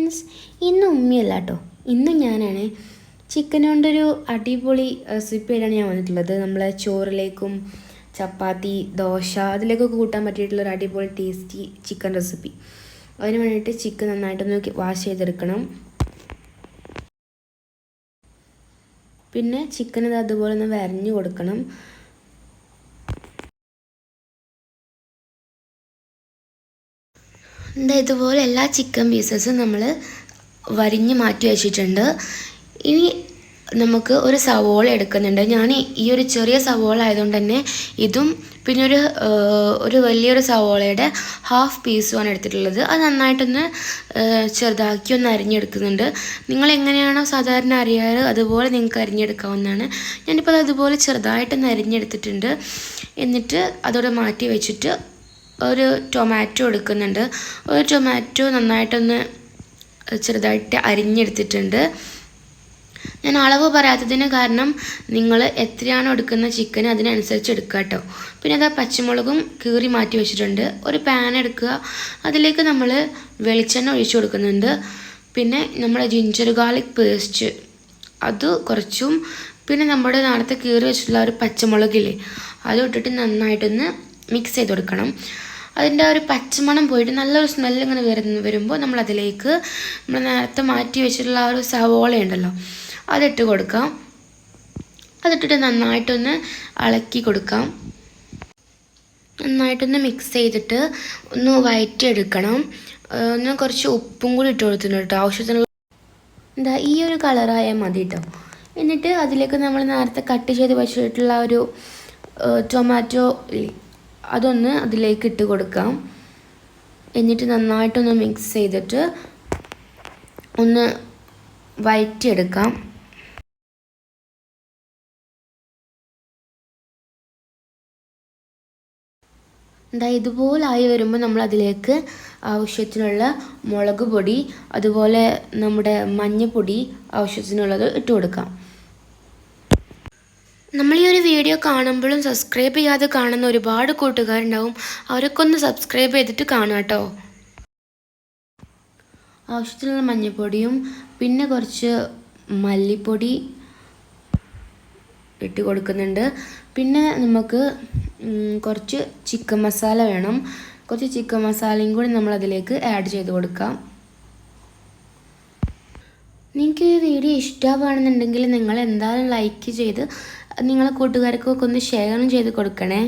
Friends, ഇന്ന് ഉമ്മിയല്ല കേട്ടോ, ഇന്നും ഞാനാണ്. ചിക്കൻ കൊണ്ടൊരു അടിപൊളി റെസിപ്പിയിലാണ് ഞാൻ വന്നിട്ടുള്ളത്. നമ്മളെ ചോറിലേക്കും ചപ്പാത്തി, ദോശ അതിലേക്കൊക്കെ കൂട്ടാൻ പറ്റിയിട്ടുള്ളൊരു അടിപൊളി ടേസ്റ്റി ചിക്കൻ റെസിപ്പി. അതിന് വേണ്ടിയിട്ട് ചിക്കൻ നന്നായിട്ടൊന്ന് വാഷ് ചെയ്തെടുക്കണം. പിന്നെ ചിക്കൻ ഇത് അതുപോലെ ഒന്ന് വരഞ്ഞു കൊടുക്കണം. ഇതുപോലെ എല്ലാ ചിക്കൻ പീസസും നമ്മൾ വരിഞ്ഞ് മാറ്റി വെച്ചിട്ടുണ്ട്. ഇനി നമുക്ക് ഒരു സവോള എടുക്കുന്നുണ്ട്. ഞാൻ ഈ ഒരു ചെറിയ സവോള ആയതുകൊണ്ട് തന്നെ ഇതും പിന്നെ ഒരു വലിയൊരു സവോളയുടെ ഹാഫ് പീസുമാണ് എടുത്തിട്ടുള്ളത്. അത് നന്നായിട്ടൊന്ന് ചെറുതാക്കി ഒന്ന് അരിഞ്ഞെടുക്കുന്നുണ്ട്. നിങ്ങൾ എങ്ങനെയാണോ സാധാരണ അറിയാറ് അതുപോലെ നിങ്ങൾക്ക് അരിഞ്ഞെടുക്കാവുന്നതാണ്. ഞാനിപ്പോൾ അതുപോലെ ചെറുതായിട്ടൊന്ന് അരിഞ്ഞെടുത്തിട്ടുണ്ട്. എന്നിട്ട് അതോടെ മാറ്റി വെച്ചിട്ട് ഒരു ടൊമാറ്റോ എടുക്കുന്നുണ്ട്. ഒരു ടൊമാറ്റോ നന്നായിട്ടൊന്ന് ചെറുതായിട്ട് അരിഞ്ഞെടുത്തിട്ടുണ്ട്. ഞാൻ അളവ് പറയാത്തതിന് കാരണം നിങ്ങൾ എത്രയാണോ എടുക്കുന്ന ചിക്കൻ അതിനനുസരിച്ച് എടുക്കുക കേട്ടോ. പിന്നെ അത് പച്ചമുളകും കീറി മാറ്റി വെച്ചിട്ടുണ്ട്. ഒരു പാൻ എടുക്കുക, അതിലേക്ക് നമ്മൾ വെളിച്ചെണ്ണ ഒഴിച്ചു കൊടുക്കുന്നുണ്ട്. പിന്നെ നമ്മുടെ ജിഞ്ചർ ഗാർലിക് പേസ്റ്റ് അത് കുറച്ചും, പിന്നെ നമ്മുടെ നേരത്തെ കീറി വെച്ചിട്ടുള്ള ഒരു പച്ചമുളകില്ലേ അത് ഇട്ടിട്ട് നന്നായിട്ടൊന്ന് മിക്സ് ചെയ്ത് കൊടുക്കണം. അതിൻ്റെ ഒരു പച്ചമണം പോയിട്ട് നല്ലൊരു സ്മെല്ല് ഇങ്ങനെ വരുമ്പോൾ നമ്മളതിലേക്ക് നമ്മൾ നേരത്തെ മാറ്റി വെച്ചിട്ടുള്ള ആ ഒരു സവോള ഉണ്ടല്ലോ അതിട്ട് കൊടുക്കാം. അതിട്ടിട്ട് നന്നായിട്ടൊന്ന് ഇളക്കി കൊടുക്കാം. നന്നായിട്ടൊന്ന് മിക്സ് ചെയ്തിട്ട് ഒന്ന് വഴറ്റിയെടുക്കണം. ഒന്ന് കുറച്ച് ഉപ്പും കൂടി ഇട്ട് കൊടുത്തിട്ടുണ്ട് കേട്ടോ, ആവശ്യത്തിനുള്ള ഈ ഒരു കളറായാൽ മതി കേട്ടോ. എന്നിട്ട് അതിലേക്ക് നമ്മൾ നേരത്തെ കട്ട് ചെയ്ത് വെച്ചിട്ടുള്ള ഒരു ടൊമാറ്റോ അതൊന്ന് അതിലേക്ക് ഇട്ട് കൊടുക്കാം. എന്നിട്ട് നന്നായിട്ടൊന്ന് മിക്സ് ചെയ്തിട്ട് ഒന്ന് വഴറ്റിയെടുക്കാം. ഇതുപോലായി വരുമ്പോൾ നമ്മൾ അതിലേക്ക് ആവശ്യത്തിനുള്ള മുളക് പൊടി അതുപോലെ നമ്മുടെ മഞ്ഞൾപ്പൊടി ആവശ്യത്തിനുള്ളത് ഇട്ട് കൊടുക്കാം. നമ്മൾ ഈ ഒരു വീഡിയോ കാണുമ്പോഴും സബ്സ്ക്രൈബ് ചെയ്യാതെ കാണുന്ന ഒരുപാട് കൂട്ടുകാരുണ്ടാവും. അവരൊക്കെ ഒന്ന് സബ്സ്ക്രൈബ് ചെയ്തിട്ട് കാണാം കേട്ടോ. ആവശ്യത്തിനുള്ള മഞ്ഞൾപ്പൊടിയും പിന്നെ കുറച്ച് മല്ലിപ്പൊടി ഇട്ട് കൊടുക്കുന്നുണ്ട്. പിന്നെ നമുക്ക് കുറച്ച് ചിക്കൻ മസാല വേണം. കുറച്ച് ചിക്കൻ മസാലയും കൂടി നമ്മൾ അതിലേക്ക് ആഡ് ചെയ്ത് കൊടുക്കാം. നിങ്ങൾക്ക് ഈ വീഡിയോ ഇഷ്ടമാവുകയാണെന്നുണ്ടെങ്കിൽ നിങ്ങൾ എന്തായാലും ലൈക്ക് ചെയ്ത് നിങ്ങളെ കൂട്ടുകാർക്കൊക്കെ ഒന്ന് ഷെയറും ചെയ്ത് കൊടുക്കണേ.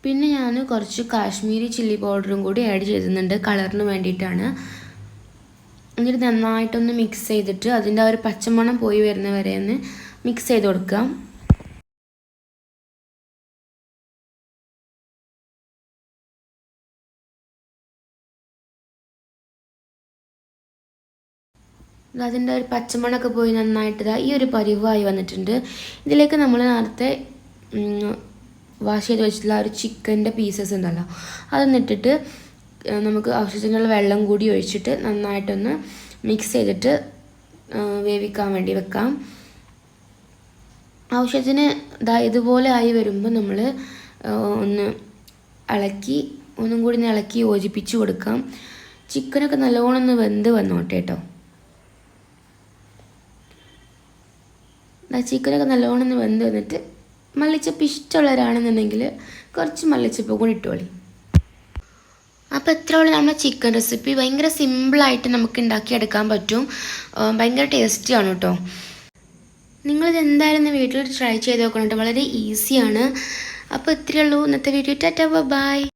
പിന്നെ ഞാൻ കുറച്ച് കാശ്മീരി ചില്ലി പൗഡറും കൂടി ആഡ് ചെയ്യുന്നുണ്ട്, കളറിന് വേണ്ടിയിട്ടാണ്. എന്നിട്ട് നന്നായിട്ടൊന്ന് മിക്സ് ചെയ്തിട്ട് അതിൻ്റെ ആ ഒരു പച്ചമണം പോയി വരുന്ന വരെ ഒന്ന് മിക്സ് ചെയ്ത് കൊടുക്കാം. അതിൻ്റെ ഒരു പച്ചമണമൊക്കെ പോയി നന്നായിട്ട് ഈ ഒരു പരിവായി വന്നിട്ടുണ്ട്. ഇതിലേക്ക് നമ്മൾ നേരത്തെ വാഷ് ചെയ്ത് വെച്ചിട്ടുള്ള ഒരു ചിക്കൻ്റെ പീസസ് ഉണ്ടല്ലോ അതൊന്നിട്ടിട്ട് നമുക്ക് ആവശ്യത്തിനുള്ള വെള്ളം കൂടി ഒഴിച്ചിട്ട് നന്നായിട്ടൊന്ന് മിക്സ് ചെയ്തിട്ട് വേവിക്കാൻ വേണ്ടി വെക്കാം. ആവശ്യത്തിന് ഇതുപോലെ ആയി വരുമ്പോൾ നമ്മൾ ഒന്ന് ഒന്നും കൂടി ഇളക്കി യോജിപ്പിച്ച് കൊടുക്കാം. ചിക്കനൊക്കെ നല്ലോണം ഒന്ന് വെന്ത് വന്നോട്ടെ കേട്ടോ. ചിക്കനൊക്കെ നല്ലോണം ഒന്ന് വെന്ത് വന്നിട്ട് മല്ലിച്ചപ്പ് ഇഷ്ടമുള്ളവരാണെന്നുണ്ടെങ്കിൽ കുറച്ച് മല്ലിച്ചപ്പ് കൂടി ഇട്ടോളി. അപ്പോൾ ഇത്രയുള്ള നമ്മുടെ ചിക്കൻ റെസിപ്പി ഭയങ്കര സിമ്പിളായിട്ട് നമുക്ക് ഉണ്ടാക്കിയെടുക്കാൻ പറ്റും. ഭയങ്കര ടേസ്റ്റിയാണ് കേട്ടോ. നിങ്ങളിത് എന്തായാലും വീട്ടിൽ ട്രൈ ചെയ്ത് നോക്കണം കേട്ടോ, വളരെ ഈസിയാണ്. അപ്പോൾ ഇത്രയേ ഉള്ളൂ ഇന്നത്തെ വീഡിയോ. Tata bye.